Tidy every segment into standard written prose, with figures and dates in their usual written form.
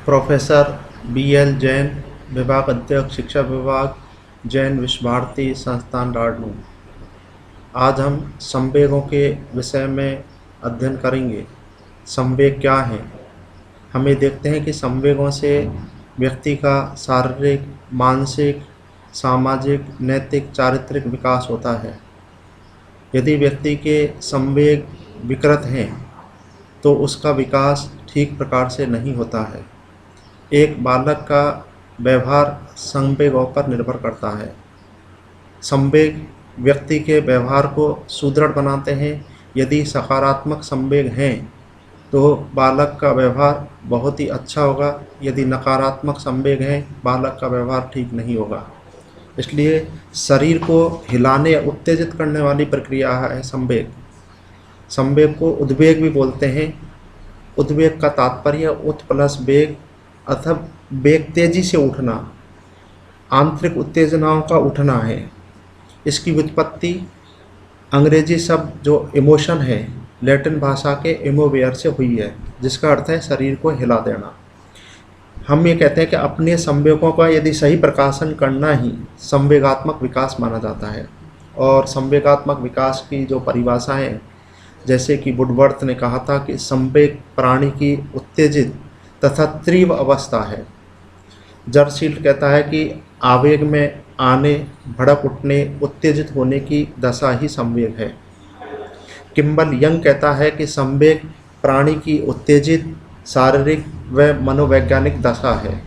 Professor BL. Jain, विभाग अध्यक्ष शिक्षा विभाग, जैन विश्व भारती संस्थान राजनू। आज हम संवेगों के विषय में अध्ययन करेंगे। संवेग क्या हैं? हमें देखते हैं कि संवेगों से व्यक्ति का शारीरिक, मानसिक, सामाजिक, नैतिक, चारित्रिक विकास होता है। यदि व्यक्ति के संवेग विकृत हैं तो उसका विकास ठीक प्रकार से नहीं होता है। एक बालक का व्यवहार संवेगों पर निर्भर करता है। संवेग व्यक्ति के व्यवहार को सुदृढ़ बनाते हैं। यदि सकारात्मक संवेग हैं तो बालक का व्यवहार बहुत ही अच्छा होगा। यदि नकारात्मक संवेग हैं, बालक का व्यवहार ठीक नहीं होगा। इसलिए शरीर को हिलाने या उत्तेजित करने वाली प्रक्रिया है संवेग। संवेग को उद्वेग भी बोलते हैं। उद्वेग का तात्पर्य उत प्लस वेग अथवा वेग तेजी से उठना, आंतरिक उत्तेजनाओं का उठना है। इसकी व्युत्पत्ति अंग्रेजी शब्द जो इमोशन है, लैटिन भाषा के इमोवेयर से हुई है, जिसका अर्थ है शरीर को हिला देना। हम ये कहते हैं कि अपने संवेगों का यदि सही प्रकाशन करना ही संवेगात्मक विकास माना जाता है। और संवेगात्मक विकास की जो परिभाषा है, जैसे कि वुडवर्थ ने कहा था कि संवेग प्राणी की उत्तेजित तथा तीव्र अवस्था है। जर्सील कहता है कि आवेग में आने, भड़क उठने, उत्तेजित होने की दशा ही संवेग है। किम्बल यंग कहता है कि संवेग प्राणी की उत्तेजित शारीरिक व मनोवैज्ञानिक दशा है।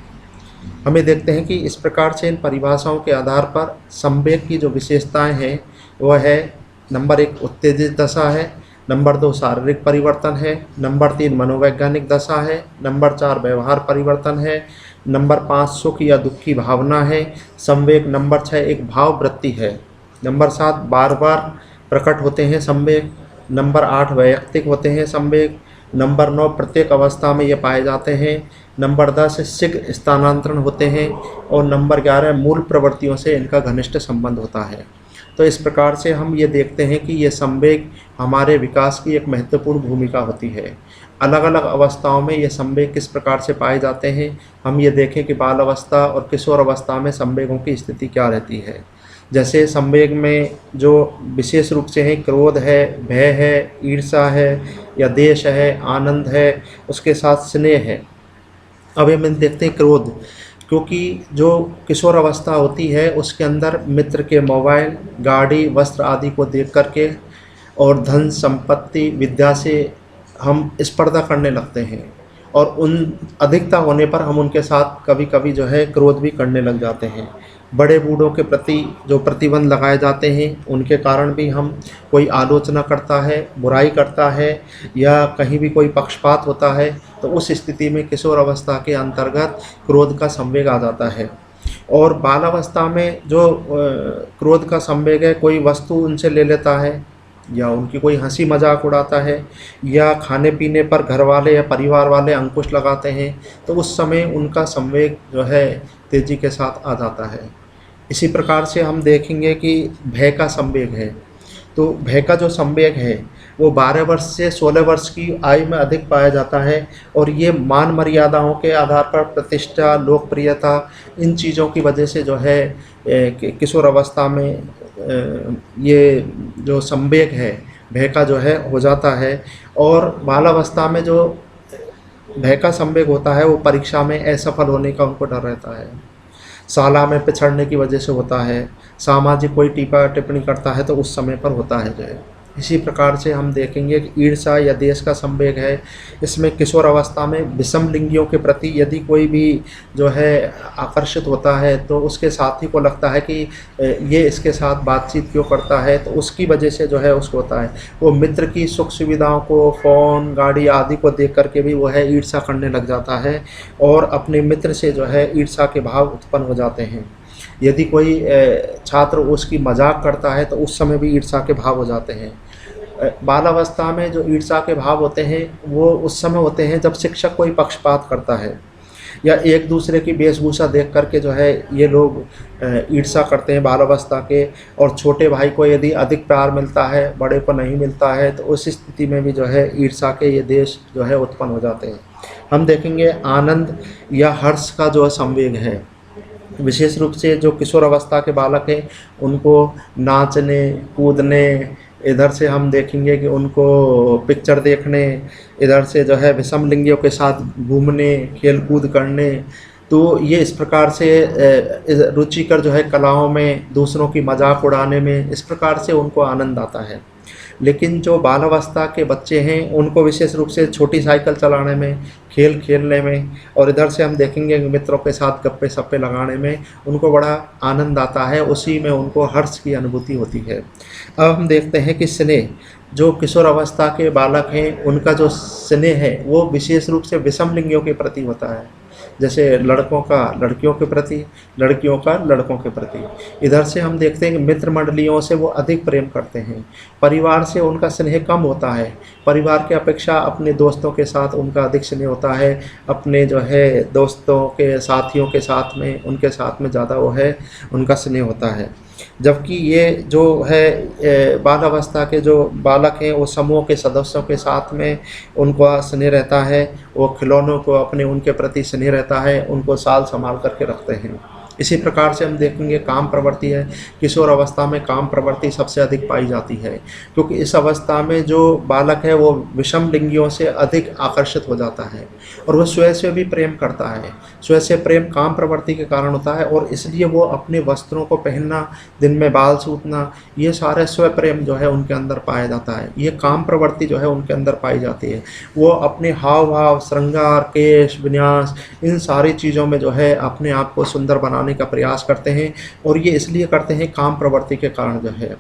हमें देखते हैं कि इस प्रकार से इन परिभाषाओं के आधार पर संवेग की जो विशेषताएं हैं वह है, नंबर 1 उत्तेजित दशा है, नंबर 2 शारीरिक परिवर्तन है, नंबर 3 मनोवैज्ञानिक दशा है, नंबर 4 व्यवहार परिवर्तन है, नंबर 5 सुख या दुख की भावना है संवेग, नंबर 6 एक भाव वृत्ति है, नंबर 7 बार बार प्रकट होते हैं संवेग, नंबर 8 वैयक्तिक होते हैं संवेग, नंबर 9 प्रत्येक अवस्था में ये पाए जाते हैं, नंबर 10 शीघ्र स्थानांतरण होते हैं और नंबर 11 मूल प्रवृत्तियों से इनका घनिष्ठ संबंध होता है। तो इस प्रकार से हम ये देखते हैं कि ये संवेग हमारे विकास की एक महत्वपूर्ण भूमिका होती है। अलग अलग अवस्थाओं में ये संवेग किस प्रकार से पाए जाते हैं, हम ये देखें कि बाल अवस्था और किशोर अवस्था में संवेगों की स्थिति क्या रहती है। जैसे संवेग में जो विशेष रूप से है, क्रोध है, भय है, ईर्ष्या है या द्वेष है, आनंद है, उसके साथ स्नेह है। अब हम देखते हैं क्रोध, क्योंकि जो किशोर अवस्था होती है उसके अंदर मित्र के मोबाइल, गाड़ी, वस्त्र आदि को देख करके और धन संपत्ति, विद्या से हम स्पर्धा करने लगते हैं और उन अधिकता होने पर हम उनके साथ कभी कभी जो है क्रोध भी करने लग जाते हैं। बड़े बूढ़ों के प्रति जो प्रतिबंध लगाए जाते हैं उनके कारण भी हम, कोई आलोचना करता है, बुराई करता है या कहीं भी कोई पक्षपात होता है तो उस स्थिति में किशोर अवस्था के अंतर्गत क्रोध का संवेग आ जाता है। और बाल अवस्था में जो क्रोध का संवेग है, कोई वस्तु उनसे ले लेता है या उनकी कोई हंसी मजाक उड़ाता है या खाने पीने पर घर वाले या परिवार वाले अंकुश लगाते हैं, तो उस समय उनका संवेग जो है तेज़ी के साथ आ जाता है। इसी प्रकार से हम देखेंगे कि भय का संवेग है। तो भय का जो संवेग है वो 12 वर्ष से 16 वर्ष की आयु में अधिक पाया जाता है और ये मान मर्यादाओं के आधार पर प्रतिष्ठा, लोकप्रियता, इन चीज़ों की वजह से जो है किशोर अवस्था में ये जो संवेग है भय का जो है हो जाता है। और बालावस्था में जो भय का संवेग होता है वो परीक्षा में असफल होने का उनको डर रहता है, शाला में पिछड़ने की वजह से होता है, सामाजिक कोई टीका टिप्पणी करता है तो उस समय पर होता है जो है। इसी प्रकार से हम देखेंगे कि ईर्ष्या या द्वेष का संवेग है। इसमें किशोर अवस्था में विषम लिंगियों के प्रति यदि कोई भी जो है आकर्षित होता है तो उसके साथी को लगता है कि ये इसके साथ बातचीत क्यों करता है, तो उसकी वजह से जो है उसको होता है। वो मित्र की सुख सुविधाओं को, फ़ोन, गाड़ी आदि को देख करके भी वो है ईर्ष्या करने लग जाता है और अपने मित्र से जो है ईर्ष्या के भाव उत्पन्न हो जाते हैं। यदि कोई छात्र उसकी मजाक करता है तो उस समय भी ईर्ष्या के भाव हो जाते हैं। बालावस्था में जो ईर्ष्या के भाव होते हैं वो उस समय होते हैं जब शिक्षक कोई पक्षपात करता है या एक दूसरे की वेशभूषा देख करके जो है ये लोग ईर्ष्या करते हैं बाल अवस्था के, और छोटे भाई को यदि अधिक प्यार मिलता है, बड़े को नहीं मिलता है, तो उस स्थिति में भी जो है ईर्ष्या के ये देश जो है उत्पन्न हो जाते हैं। हम देखेंगे आनंद या हर्ष का जो संवेग है, विशेष रूप से जो किशोर अवस्था के बालक हैं उनको नाचने कूदने, इधर से हम देखेंगे कि उनको पिक्चर देखने, इधर से जो है विषम लिंगियों के साथ घूमने, खेल कूद करने, तो ये इस प्रकार से रुचिकर जो है कलाओं में, दूसरों की मजाक उड़ाने में, इस प्रकार से उनको आनंद आता है। लेकिन जो बाल अवस्था के बच्चे हैं उनको विशेष रूप से छोटी साइकिल चलाने में, खेल खेलने में, और इधर से हम देखेंगे कि मित्रों के साथ गप्पे सप्पे लगाने में उनको बड़ा आनंद आता है, उसी में उनको हर्ष की अनुभूति होती है। अब हम देखते हैं कि स्नेह, जो किशोर अवस्था के बालक हैं उनका जो स्नेह है वो विशेष रूप से विषम लिंगियों के प्रति होता है, जैसे लड़कों का लड़कियों के प्रति, लड़कियों का लड़कों के प्रति। इधर से हम देखते हैं कि मित्र मंडलियों से वो अधिक प्रेम करते हैं, परिवार से उनका स्नेह कम होता है, परिवार के अपेक्षा अपने दोस्तों के साथ उनका अधिक स्नेह होता है, अपने जो है दोस्तों के साथियों के साथ में, उनके साथ में ज़्यादा वो है उनका स्नेह होता है। जबकि ये जो है बाल अवस्था के जो बालक हैं वो समूह के सदस्यों के साथ में उनका स्नेह रहता है, वो खिलौनों को अपने उनके प्रति स्नेह रहता है, उनको साल संभाल करके रखते हैं। इसी प्रकार से हम देखेंगे काम प्रवृत्ति है, किशोर अवस्था में काम प्रवृत्ति सबसे अधिक पाई जाती है, क्योंकि इस अवस्था में जो बालक है वो विषम लिंगियों से अधिक आकर्षित हो जाता है और वह स्वयं से भी प्रेम करता है। स्वयं से प्रेम काम प्रवृत्ति के कारण होता है और इसलिए वो अपने वस्त्रों को पहनना, दिन में बाल सूतना, ये सारे स्व प्रेम जो है उनके अंदर पाया जाता है, ये काम प्रवृत्ति जो है उनके अंदर पाई जाती है। वो अपने हाव भाव, श्रृंगार, केश विन्यास, इन सारी चीज़ों में जो है अपने आप को सुंदर बनाने का प्रयास करते हैं, और ये इसलिए करते हैं काम प्रवृत्ति के कारण जो है।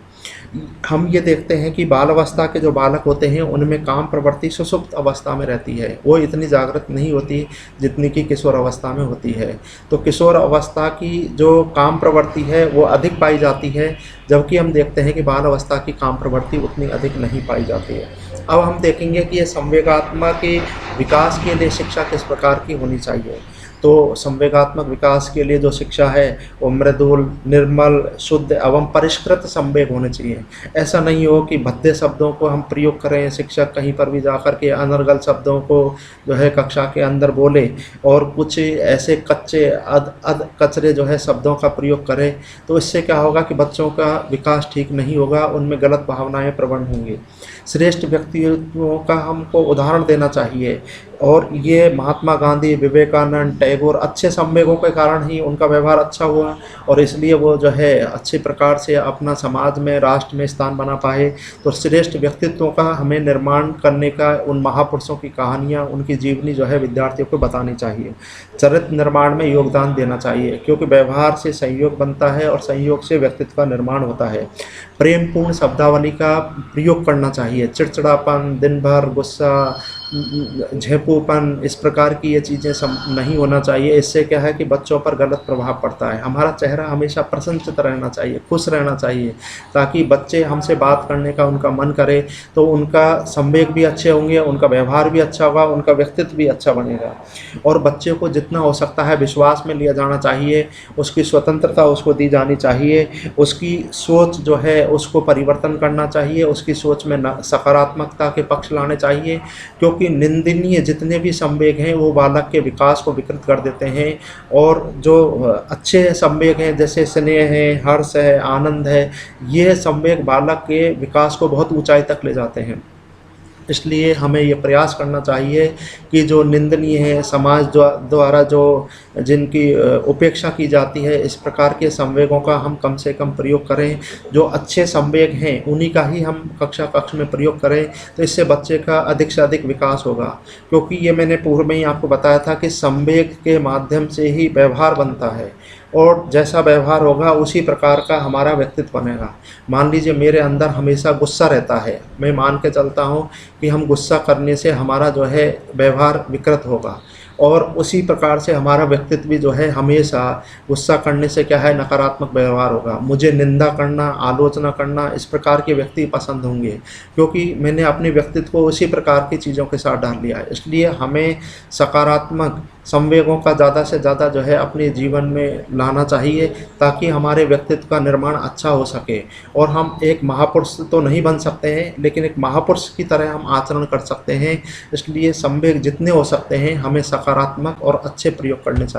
हम ये देखते हैं कि बाल अवस्था के जो बालक होते हैं उनमें काम प्रवृत्ति सुसुप्त अवस्था में रहती है, वो इतनी जागृत नहीं होती जितनी कि किशोर अवस्था में होती है। तो किशोर अवस्था की जो काम प्रवृत्ति है वो अधिक पाई जाती है, जबकि हम देखते हैं कि बाल अवस्था की काम प्रवृत्ति उतनी अधिक नहीं पाई जाती है। अब हम देखेंगे कि ये संवेगात्मक के विकास के लिए शिक्षा किस प्रकार की होनी चाहिए। तो संवेगात्मक विकास के लिए जो शिक्षा है वो मृदुल, निर्मल, शुद्ध एवं परिष्कृत संवेग होने चाहिए। ऐसा नहीं हो कि भद्दे शब्दों को हम प्रयोग करें, शिक्षक कहीं पर भी जाकर के अनर्गल शब्दों को जो है कक्षा के अंदर बोले और कुछ ऐसे कच्चे कचरे जो है शब्दों का प्रयोग करें, तो इससे क्या होगा कि बच्चों का विकास ठीक नहीं होगा, उनमें गलत भावनाएं प्रवण होंगी। श्रेष्ठ व्यक्तित्वों का हमको उदाहरण देना चाहिए, और ये महात्मा गांधी, विवेकानंद, टैगोर अच्छे संवेगों के कारण ही उनका व्यवहार अच्छा हुआ और इसलिए वो जो है अच्छे प्रकार से अपना समाज में, राष्ट्र में स्थान बना पाए। तो श्रेष्ठ व्यक्तित्वों का हमें निर्माण करने का, उन महापुरुषों की कहानियाँ, उनकी जीवनी जो है विद्यार्थियों को बतानी चाहिए। चरित्र निर्माण में योगदान देना चाहिए, क्योंकि व्यवहार से संयोग बनता है और संयोग से व्यक्तित्व का निर्माण होता है। प्रेमपूर्ण शब्दावली का प्रयोग करना चाहिए। चिड़चिड़ापन, दिन भर गुस्सा, झेपूपन, इस प्रकार की ये चीज़ें नहीं होना चाहिए। इससे क्या है कि बच्चों पर गलत प्रभाव पड़ता है। हमारा चेहरा हमेशा प्रसन्नचित्त रहना चाहिए, खुश रहना चाहिए, ताकि बच्चे हमसे बात करने का उनका मन करे, तो उनका संवेग भी अच्छे होंगे, उनका व्यवहार भी अच्छा होगा, उनका व्यक्तित्व भी अच्छा बनेगा। और बच्चे को जितना हो सकता है विश्वास में लिया जाना चाहिए, उसकी स्वतंत्रता उसको दी जानी चाहिए, उसकी सोच जो है उसको परिवर्तन करना चाहिए, उसकी सोच में सकारात्मकता के पक्ष लाने चाहिए, क्योंकि निंदनीय जितने भी संवेग हैं वो बालक के विकास को विकृत कर देते हैं। और जो अच्छे संवेग हैं जैसे स्नेह है, हर्ष है, आनंद है, ये संवेग बालक के विकास को बहुत ऊंचाई तक ले जाते हैं। इसलिए हमें ये प्रयास करना चाहिए कि जो निंदनीय है, समाज द्वारा जो जिनकी उपेक्षा की जाती है, इस प्रकार के संवेगों का हम कम से कम प्रयोग करें। जो अच्छे संवेग हैं उन्हीं का ही हम कक्ष में प्रयोग करें, तो इससे बच्चे का अधिक से अधिक विकास होगा। क्योंकि ये मैंने पूर्व में ही आपको बताया था कि संवेग के माध्यम से ही व्यवहार बनता है, और जैसा व्यवहार होगा उसी प्रकार का हमारा व्यक्तित्व बनेगा। मान लीजिए मेरे अंदर हमेशा गुस्सा रहता है, मैं मान के चलता हूँ कि हम गुस्सा करने से हमारा जो है व्यवहार विकृत होगा, और उसी प्रकार से हमारा व्यक्तित्व भी जो है हमेशा गुस्सा करने से क्या है नकारात्मक व्यवहार होगा। मुझे निंदा करना, आलोचना करना, इस प्रकार के व्यक्ति पसंद होंगे, क्योंकि मैंने अपने व्यक्तित्व को उसी प्रकार की चीज़ों के साथ डाल लिया है। इसलिए हमें सकारात्मक संवेगों का ज़्यादा से ज़्यादा जो है अपने जीवन में लाना चाहिए, ताकि हमारे व्यक्तित्व का निर्माण अच्छा हो सके और हम एक महापुरुष तो नहीं बन सकते हैं, लेकिन एक महापुरुष की तरह हम आचरण कर सकते हैं। इसलिए संवेग जितने हो सकते हैं हमें सकारात्मक और अच्छे प्रयोग करने चाहिए।